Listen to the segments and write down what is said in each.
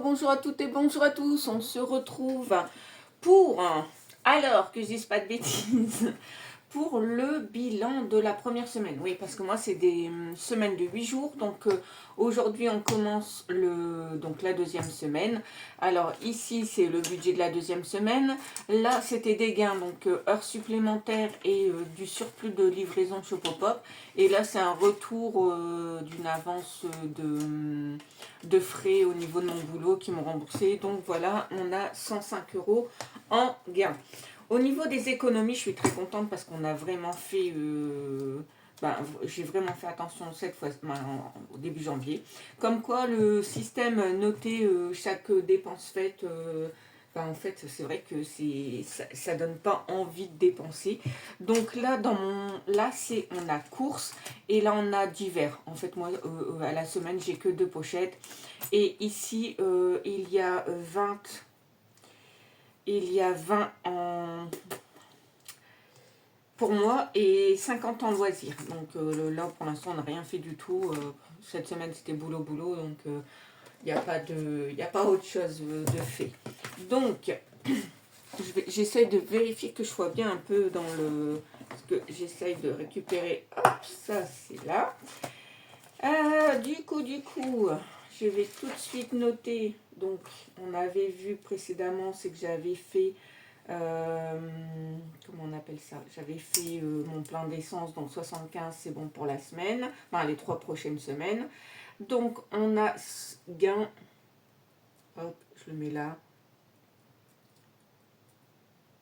Bonjour à toutes et bonjour à tous, on se retrouve pour, alors que je dise pas de bêtises, pour le bilan de la première semaine. Oui, parce que moi c'est des semaines de 8 jours, donc aujourd'hui on commence donc la deuxième semaine. Alors ici c'est le budget de la deuxième semaine, là c'était des gains, donc heures supplémentaires et du surplus de livraison Shopopop. Et là c'est un retour d'une avance de frais au niveau de mon boulot qui m'ont remboursé. Donc voilà, on a 105 € en gain. Au niveau des économies, je suis très contente parce qu'on a vraiment fait... j'ai vraiment fait attention cette fois au début janvier. Comme quoi le système noté chaque dépense faite... en fait, c'est vrai que ça donne pas envie de dépenser. Donc là, on a course et là, on a divers. En fait, moi, à la semaine, j'ai que 2 pochettes. Et ici, il y a 20 pour moi et 50 en loisirs. Donc là, pour l'instant, on n'a rien fait du tout. Cette semaine, c'était boulot. Donc, il n'y a pas autre chose de fait. Donc, j'essaye de vérifier que je sois bien un peu dans le... Parce que j'essaye de récupérer... Hop, ça, c'est là. Du coup, je vais tout de suite noter. Donc, on avait vu précédemment, c'est que j'avais fait... comment on appelle ça? J'avais fait mon plein d'essence, donc 75, c'est bon pour la semaine. Enfin, les 3 prochaines semaines. Donc, on a gain... Hop, je le mets là.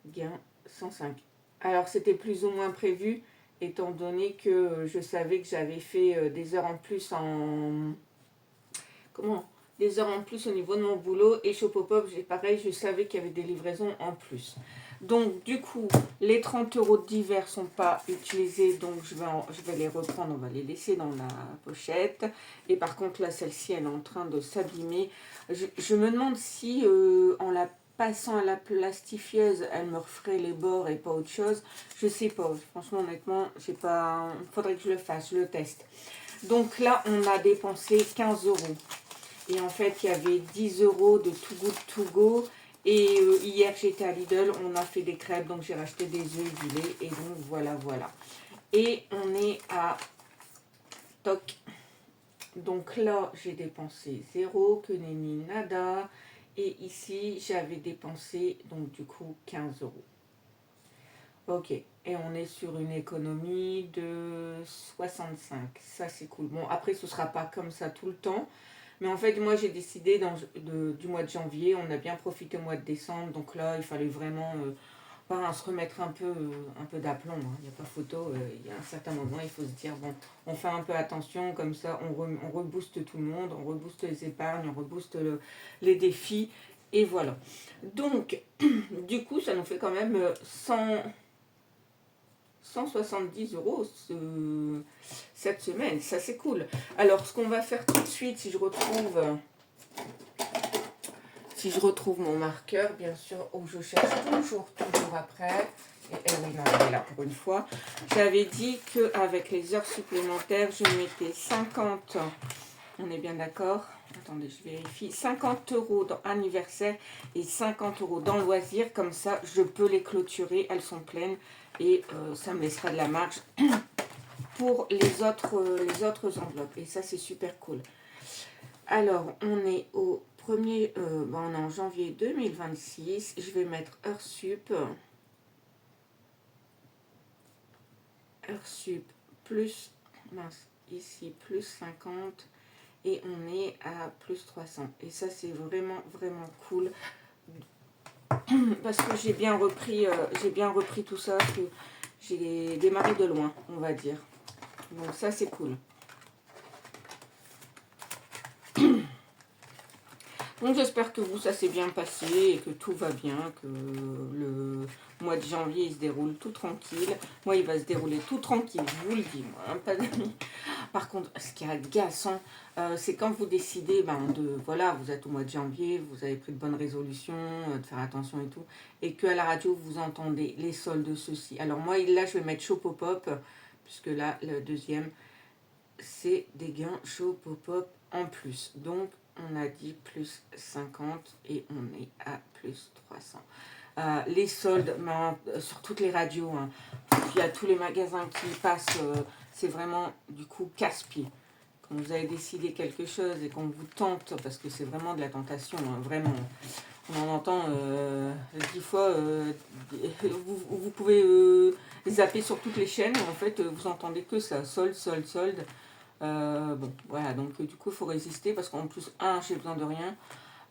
Gain 105. Alors c'était plus ou moins prévu étant donné que je savais que j'avais fait des heures en plus des heures en plus au niveau de mon boulot et Shopopop, pareil, je savais qu'il y avait des livraisons en plus. Donc du coup, les 30 € de divers sont pas utilisés, donc je vais les reprendre, on va les laisser dans la pochette. Et par contre là, celle-ci, elle est en train de s'abîmer. Je me demande si en la passant à la plastifieuse, elle me referait les bords et pas autre chose. Je sais pas, franchement honnêtement, il faudrait que je le fasse, je le teste. Donc là, on a dépensé 15 €. Et en fait, il y avait 10 € de Too Good To Go. Et hier, j'étais à Lidl, on a fait des crêpes, donc j'ai racheté des œufs et du lait. Et donc, voilà. Et on est à toc. Donc là, j'ai dépensé 0, que nenni nada. Et ici, j'avais dépensé, donc du coup, 15 €. Ok, et on est sur une économie de 65. Ça, c'est cool. Bon, après, ce ne sera pas comme ça tout le temps. Mais en fait, moi, j'ai décidé du mois de janvier. On a bien profité au mois de décembre. Donc là, il fallait vraiment se remettre un peu d'aplomb. Hein. Il n'y a pas photo. Il y a un certain moment, il faut se dire, bon, on fait un peu attention. Comme ça, on rebooste tout le monde. On rebooste les épargnes. On rebooste les défis. Et voilà. Donc, du coup, ça nous fait quand même 170 € cette semaine. Ça, c'est cool. Alors, ce qu'on va faire tout de suite, si je retrouve mon marqueur, bien sûr, où je cherche toujours après. Et oui, non, elle est là pour une fois. J'avais dit qu'avec les heures supplémentaires, je mettais 50. On est bien d'accord? Attendez, je vérifie. 50 € dans anniversaire et 50 € dans loisir. Comme ça, je peux les clôturer. Elles sont pleines. Et ça me laissera de la marge pour les autres enveloppes. Et ça, c'est super cool. Alors, on est au premier... on est en janvier 2026. Je vais mettre heure sup. Heure sup plus... Mince, ici, plus 50. Et on est à plus 300. Et ça, c'est vraiment cool. Parce que j'ai bien repris tout ça. Que j'ai démarré de loin, on va dire. Donc ça, c'est cool. Donc j'espère que vous, ça s'est bien passé et que tout va bien, que le mois de janvier, il se déroule tout tranquille. Moi, il va se dérouler tout tranquille, je vous le dis, moi. Hein, pas Par contre, ce qui est agaçant, c'est quand vous décidez, vous êtes au mois de janvier, vous avez pris de bonnes résolutions, de faire attention et tout, et qu'à la radio, vous entendez les soldes de ceci. Alors moi, là, je vais mettre Shopopop, puisque là, le deuxième, c'est des gains Shopopop en plus. Donc, on a dit plus 50 et on est à plus 300. Les soldes, sur toutes les radios, hein, il y a tous les magasins qui passent, c'est vraiment du coup casse-pied. Quand vous avez décidé quelque chose et qu'on vous tente, parce que c'est vraiment de la tentation, hein, vraiment, on en entend 10 fois, vous pouvez zapper sur toutes les chaînes, en fait vous entendez que ça, solde, solde, solde. Bon, voilà, donc du coup il faut résister, parce qu'en plus, j'ai besoin de rien.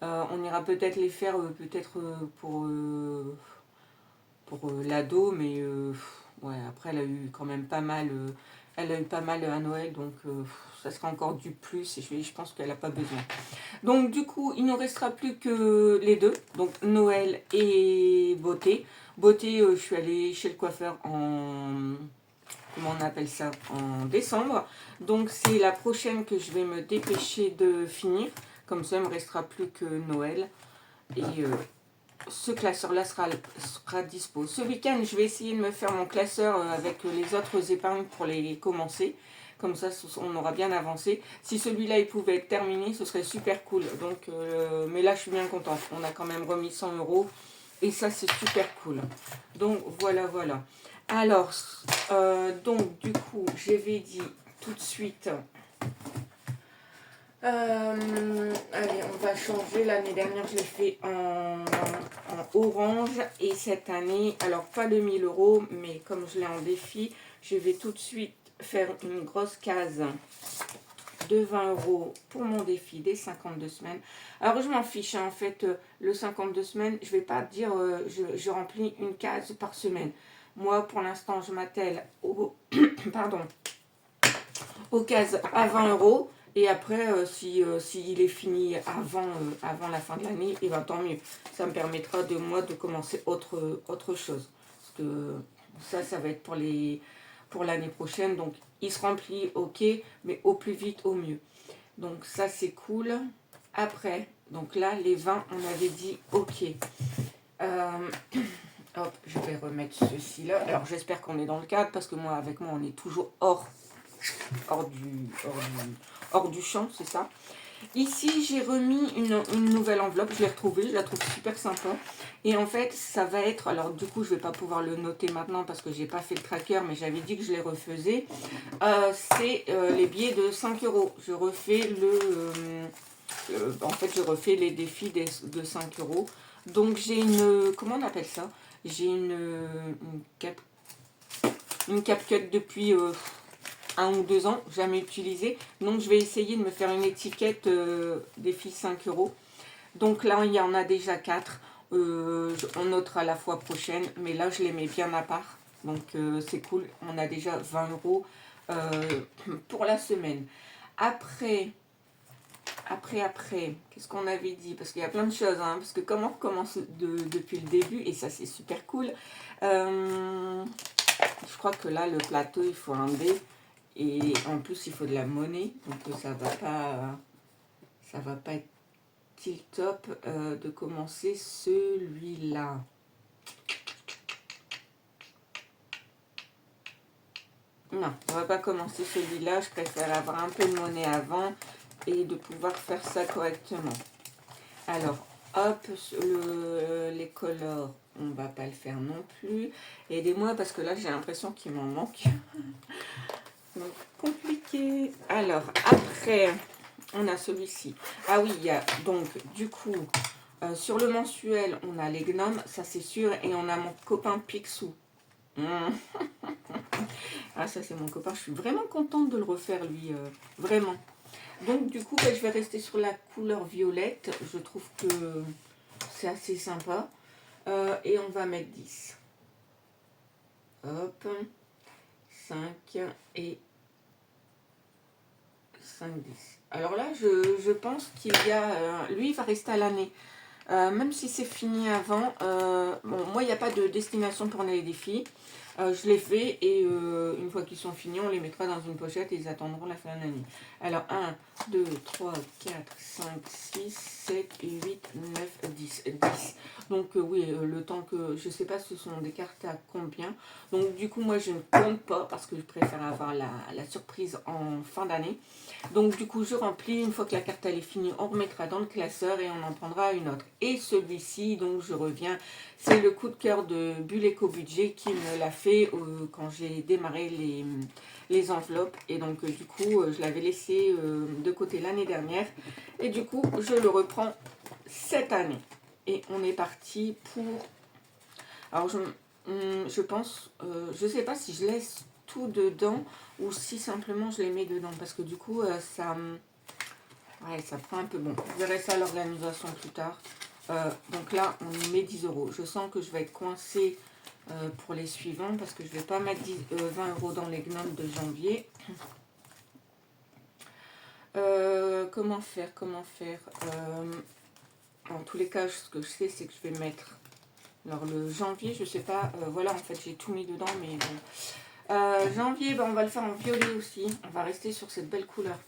On ira peut-être les faire, peut-être pour l'ado, mais ouais, après elle a eu quand même pas mal, elle a eu pas mal à Noël, donc ça sera encore du plus, et je pense qu'elle n'a pas besoin. Donc du coup, il ne nous restera plus que les deux, donc Noël et beauté. Beauté, je suis allée chez le coiffeur en, comment on appelle ça, en décembre, donc c'est la prochaine que je vais me dépêcher de finir, comme ça il ne me restera plus que Noël, et ce classeur-là sera dispo. Ce week-end, je vais essayer de me faire mon classeur avec les autres épargnes pour les commencer. Comme ça, on aura bien avancé. Si celui-là, il pouvait être terminé, ce serait super cool. Donc, mais là, je suis bien contente. On a quand même remis 100 €. Et ça, c'est super cool. Donc, voilà, voilà. Alors, donc, du coup, je vais dire tout de suite... allez, on va changer. L'année dernière, je l'ai fait en orange. Et cette année, alors pas le 1000 €, mais comme je l'ai en défi, je vais tout de suite faire une grosse case de 20 € pour mon défi des 52 semaines. Alors, je m'en fiche, hein, en fait, le 52 semaines, je vais pas dire je remplis une case par semaine. Moi, pour l'instant, je m'attelle au, pardon, aux cases à 20 €. Et après, s'il est fini avant la fin de l'année, et ben tant mieux. Ça me permettra de moi de commencer autre chose. Parce que ça va être pour l'année prochaine. Donc, il se remplit, ok, mais au plus vite, au mieux. Donc, ça, c'est cool. Après, donc là, les 20, on avait dit ok. Hop, je vais remettre ceci là. Alors, j'espère qu'on est dans le cadre, parce que moi, avec moi, on est toujours hors du champ, c'est ça. Ici, j'ai remis une nouvelle enveloppe, je l'ai retrouvée, je la trouve super sympa. Et en fait, ça va être, alors du coup, je ne vais pas pouvoir le noter maintenant parce que j'ai pas fait le tracker, mais j'avais dit que je les refaisais. C'est les billets de 5 €. Je refais en fait, je refais les défis de 5 €. Donc, j'ai comment on appelle ça? J'ai une CapCut depuis 1 ou 2 ans, jamais utilisée. Donc, je vais essayer de me faire une étiquette défi 5 €. Donc là, il y en a déjà 4. On notera la fois prochaine, mais là, je les mets bien à part. Donc, c'est cool. On a déjà 20 € pour la semaine. Après, qu'est-ce qu'on avait dit? Parce qu'il y a plein de choses, hein, parce que comment on recommence depuis le début, et ça, c'est super cool. Je crois que là, le plateau, il faut un B. Et en plus, il faut de la monnaie. Donc, ça va pas être top de commencer celui-là. Non, on va pas commencer celui-là. Je préfère avoir un peu de monnaie avant et de pouvoir faire ça correctement. Alors, hop, les colors, on va pas le faire non plus. Aidez-moi parce que là, j'ai l'impression qu'il m'en manque. Donc, compliqué. Alors, après, on a celui-ci. Ah oui, il y a donc, du coup, sur le mensuel, on a les gnomes, ça c'est sûr. Et on a mon copain Picsou. Ah, ça c'est mon copain. Je suis vraiment contente de le refaire, lui. Vraiment. Donc, du coup, je vais rester sur la couleur violette. Je trouve que c'est assez sympa. Et on va mettre 10. Hop. 5 et 5, 10. Alors là, je pense qu'il y a... lui, il va rester à l'année. Même si c'est fini avant. Bon, moi, il n'y a pas de destination pour les défis. Je les fais et une fois qu'ils sont finis, on les mettra dans une pochette et ils attendront la fin de l'année. Alors 1, 2, 3, 4, 5, 6, 7, 8, 9, 10. 10. Donc oui, le temps que... Je sais pas ce sont des cartes à combien. Donc du coup, moi je ne compte pas parce que je préfère avoir la surprise en fin d'année. Donc du coup, je remplis. Une fois que la carte elle est finie, on remettra dans le classeur et on en prendra une autre. Et celui-ci, donc je reviens... C'est le coup de cœur de Bulle Éco Budget qui me l'a fait quand j'ai démarré les enveloppes. Et donc, du coup, je l'avais laissé de côté l'année dernière. Et du coup, je le reprends cette année. Et on est parti pour... Alors, je pense... je ne sais pas si je laisse tout dedans ou si simplement je les mets dedans. Parce que du coup, ça... Ouais, ça prend un peu... Bon, je verrai ça à l'organisation plus tard. Donc là, on y met 10 euros. Je sens que je vais être coincée pour les suivants parce que je ne vais pas mettre 20 euros dans les gnomes de janvier. Comment faire en tous les cas, ce que je sais, c'est que je vais mettre... Alors, le janvier, je sais pas... voilà, en fait, j'ai tout mis dedans, mais bon. Janvier, ben, on va le faire en violet aussi. On va rester sur cette belle couleur.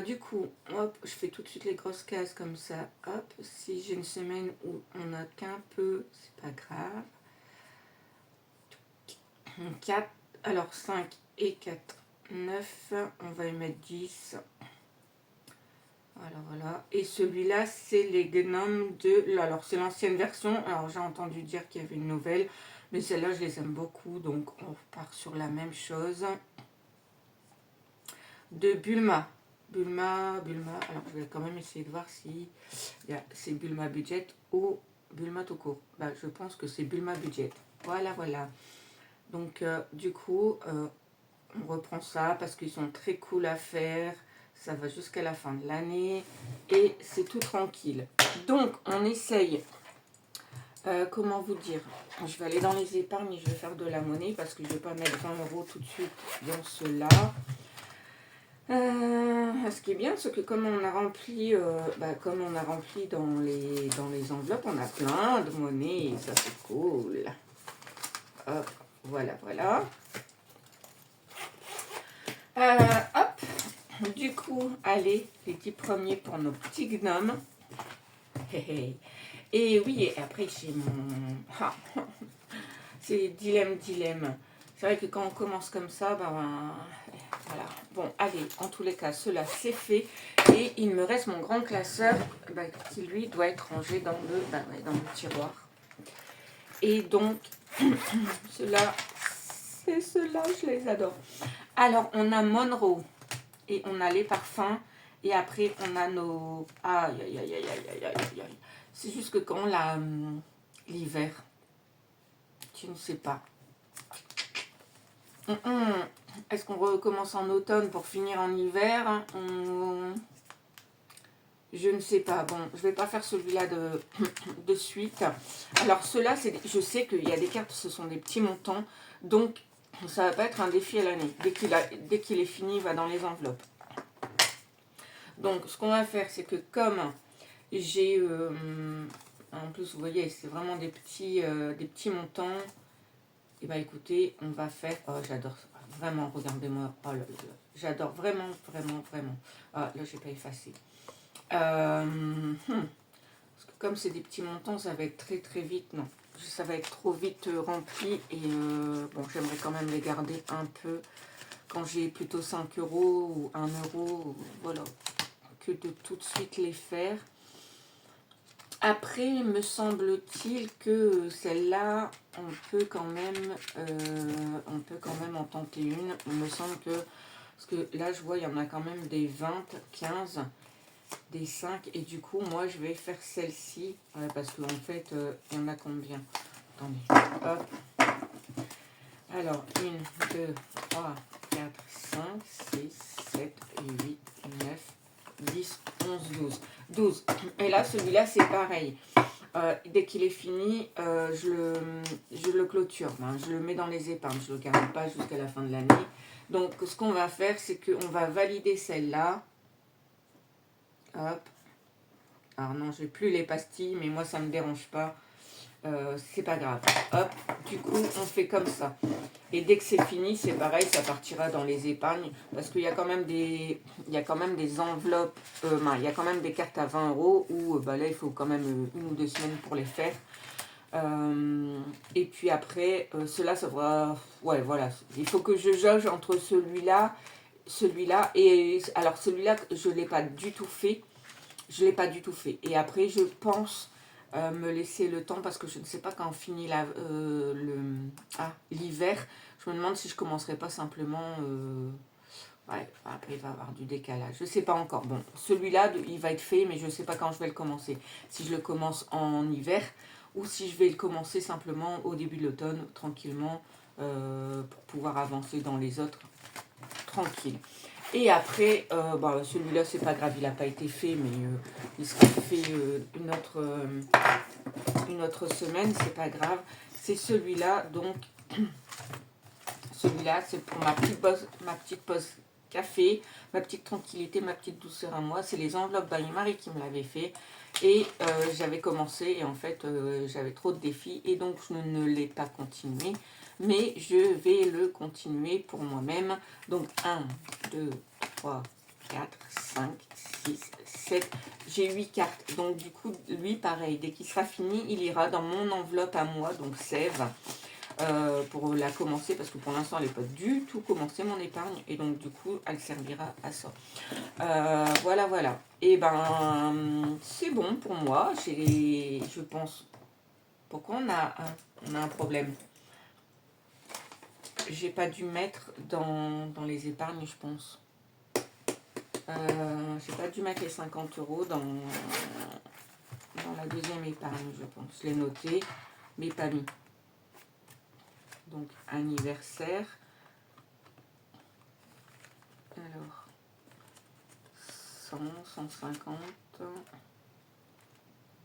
Du coup, hop, je fais tout de suite les grosses cases comme ça. Hop, si j'ai une semaine où on n'a qu'un peu, c'est pas grave. 4, alors 5 et 4, 9. On va y mettre 10. Voilà. Et celui-là, c'est les gnomes de... Alors, c'est l'ancienne version. Alors, j'ai entendu dire qu'il y avait une nouvelle. Mais celle-là, je les aime beaucoup. Donc, on repart sur la même chose. De Bulma. Bulma. Alors, je vais quand même essayer de voir si c'est Bulma Budget ou Bulma tout court. Bah, je pense que c'est Bulma Budget. Voilà. Donc, du coup, on reprend ça parce qu'ils sont très cool à faire. Ça va jusqu'à la fin de l'année. Et c'est tout tranquille. Donc, on essaye. Comment vous dire? Je vais aller dans les épargnes et je vais faire de la monnaie parce que je ne vais pas mettre 20 euros tout de suite dans cela. Ce qui est bien, c'est que comme on a rempli, dans les enveloppes, on a plein de monnaie et ça c'est cool. Hop, voilà. Hop, du coup, allez, les 10 premiers pour nos petits gnomes. Et oui, et après j'ai mon... c'est dilemme. C'est vrai que quand on commence comme ça, voilà. Bon, allez, en tous les cas, cela c'est fait. Et il me reste mon grand classeur qui lui doit être rangé dans le tiroir. Et donc, cela, c'est cela, je les adore. Alors, on a Monroe et on a les parfums. Et après, on a nos... Aïe. C'est juste que quand l'hiver, tu ne sais pas. Est-ce qu'on recommence en automne pour finir en hiver? Je ne sais pas. Bon, je ne vais pas faire celui-là de suite. Alors, ceux-là, je sais qu'il y a des cartes, ce sont des petits montants. Donc, ça ne va pas être un défi à l'année. Dès qu'il est fini, il va dans les enveloppes. Donc, ce qu'on va faire, c'est que comme j'ai... en plus, vous voyez, c'est vraiment des petits montants. Et bien, écoutez, on va faire... Oh, j'adore ça. Vraiment, regardez-moi. Oh là. J'adore vraiment. Ah, là, je n'ai pas effacé. Parce que comme c'est des petits montants, ça va être très vite. Non, ça va être trop vite rempli. Et bon, j'aimerais quand même les garder un peu quand j'ai plutôt 5 euros ou 1 euro. Voilà, que de tout de suite les faire. Après, me semble-t-il que celle-là, on peut quand même en tenter une. Il me semble que, parce que là, je vois, il y en a quand même des 20, 15, des 5. Et du coup, moi, je vais faire celle-ci, parce qu'en fait, il y en a combien? Attendez, hop. Alors, 1, 2, 3, 4, 5, 6, 7, 8, 9, 10, 11, 12. Et là, celui-là, c'est pareil. Dès qu'il est fini, je le clôture. Je le mets dans les épargnes. Je ne le garde pas jusqu'à la fin de l'année. Donc, ce qu'on va faire, c'est qu'on va valider celle-là. Hop. Alors non, je n'ai plus les pastilles, mais moi, ça ne me dérange pas. c'est pas grave. Hop, du coup, on fait comme ça. Et dès que c'est fini, c'est pareil, ça partira dans les épargnes. Parce qu'il y a quand même des, il y a quand même des enveloppes, il y a quand même des cartes à 20 € où bah là, il faut quand même 1 ou 2 semaines pour les faire. Et puis après, cela, ça va... Ouais, voilà. Il faut que je jauge entre celui-là. Et alors, celui-là, je ne l'ai pas du tout fait. Je ne l'ai pas du tout fait. Et après, je pense me laisser le temps parce que je ne sais pas quand on finit l'hiver. Je me demande si je ne commencerai pas simplement... ouais, après, il va y avoir du décalage. Je ne sais pas encore. Bon, celui-là, il va être fait, mais je ne sais pas quand je vais le commencer. Si je le commence en hiver ou si je vais le commencer simplement au début de l'automne, tranquillement, pour pouvoir avancer dans les autres, tranquille. Et après, celui-là, c'est pas grave, il n'a pas été fait, mais il sera fait une autre semaine, c'est pas grave. C'est celui-là, donc, celui-là, c'est pour ma petite pause café, ma petite tranquillité, ma petite douceur à moi. C'est les enveloppes by Marie qui me l'avait fait. Et j'avais commencé et en fait, j'avais trop de défis et donc je ne l'ai pas continué. Mais je vais le continuer pour moi-même. Donc 1, 2, 3, 4, 5, 6, 7. J'ai 8 cartes. Donc du coup, lui, pareil, dès qu'il sera fini, il ira dans mon enveloppe à moi, donc Sève. Pour la commencer parce que pour l'instant elle n'est pas du tout commencée mon épargne et donc du coup elle servira à ça. Voilà. Et ben c'est bon pour moi. Je pense. Pourquoi on a un problème? J'ai pas dû mettre dans les épargnes, je pense. J'ai pas dû mettre les 50 € dans la deuxième épargne, je pense. Je l'ai noté, mais pas mis. Donc anniversaire. Alors 100, 150,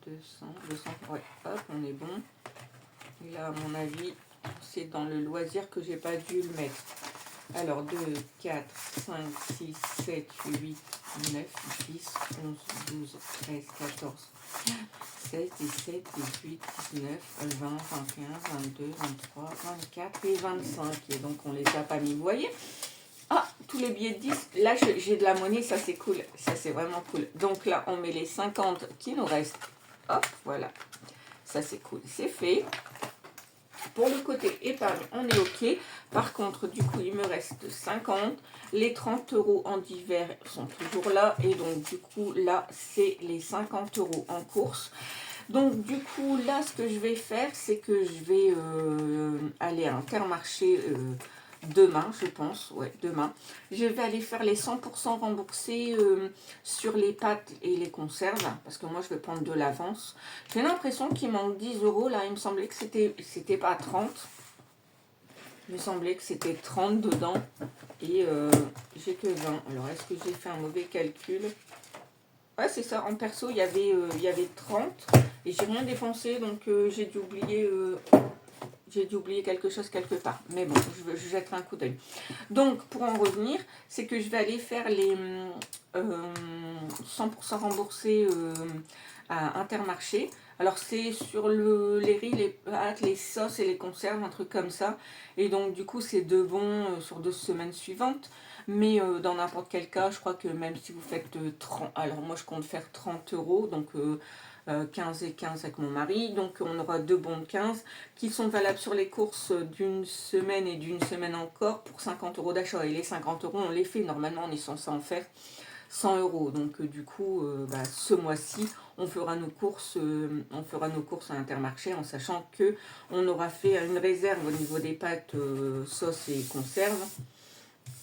200, ouais, hop, on est bon. Et là, à mon avis, c'est dans le loisir que j'ai pas dû le mettre. Alors 2, 4, 5, 6, 7, 8, 9, 10, 11, 12, 13, 14, 16, 17, 18, 19, 20, 21, 22, 23, 24 et 25. Et donc, on les a pas mis, vous voyez? Ah, tous les billets de 10. Là, j'ai de la monnaie, ça c'est cool. Ça c'est vraiment cool. Donc là, on met les 50 qui nous restent. Hop, voilà. Ça c'est cool, c'est fait. Pour le côté épargne, on est OK. Par contre, du coup, il me reste 50. Les 30 € en divers sont toujours là. Et donc, du coup, là, c'est les 50 € en course. Donc, du coup, là, ce que je vais faire, c'est que je vais aller à Intermarché demain, je pense. Ouais, demain. Je vais aller faire les 100% remboursés sur les pâtes et les conserves. Parce que moi, je vais prendre de l'avance. J'ai l'impression qu'il manque 10 € là. Il me semblait que c'était pas 30. Il me semblait que c'était 30 dedans. Et j'ai que 20. Alors, est-ce que j'ai fait un mauvais calcul? Ouais, c'est ça. En perso, il y avait 30. Et j'ai rien dépensé. Donc, j'ai dû oublier... quelque chose quelque part. Mais bon, je jetterai un coup d'œil. Donc, pour en revenir, c'est que je vais aller faire les 100% remboursés à Intermarché. Alors, c'est sur les riz, les pâtes, les sauces et les conserves, un truc comme ça. Et donc, du coup, c'est de bon sur 2 semaines suivantes. Mais dans n'importe quel cas, je crois que même si vous faites 30... Alors, moi, je compte faire 30 €. Donc... 15 et 15 avec mon mari, donc on aura 2 bons de 15 qui sont valables sur les courses d'une semaine et d'une semaine encore pour 50 € d'achat. Et les 50 € on les fait, normalement on est censé en faire 100 €. Donc du coup ce mois-ci on fera nos courses à Intermarché en sachant que on aura fait une réserve au niveau des pâtes, sauces et conserves.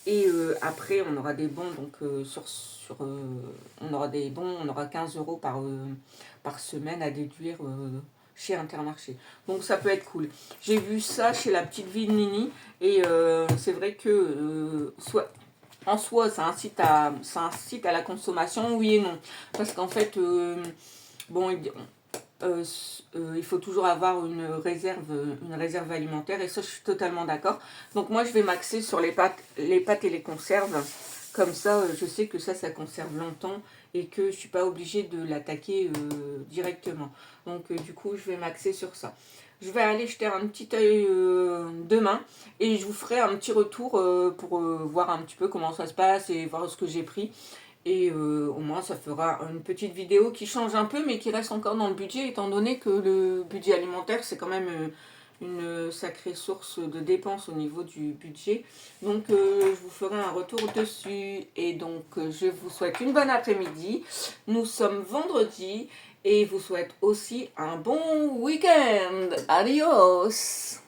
Et après, on aura des bons, donc on aura des bons, on aura 15 € par semaine à déduire chez Intermarché. Donc ça peut être cool. J'ai vu ça chez la petite vie de Nini et c'est vrai que en soi, ça incite à la consommation, oui et non. Parce qu'en fait, il faut toujours avoir une réserve alimentaire et ça je suis totalement d'accord. Donc moi je vais m'axer sur les pâtes et les conserves Comme ça, je sais que ça conserve longtemps et que je ne suis pas obligée de l'attaquer directement. Donc du coup, je vais m'axer sur ça. Je vais aller jeter un petit œil demain et je vous ferai un petit retour pour voir un petit peu comment ça se passe et voir ce que j'ai pris. Et au moins ça fera une petite vidéo qui change un peu mais qui reste encore dans le budget étant donné que le budget alimentaire c'est quand même une sacrée source de dépenses au niveau du budget. Donc je vous ferai un retour dessus et donc je vous souhaite une bonne après-midi. Nous sommes vendredi et je vous souhaite aussi un bon week-end. Adios!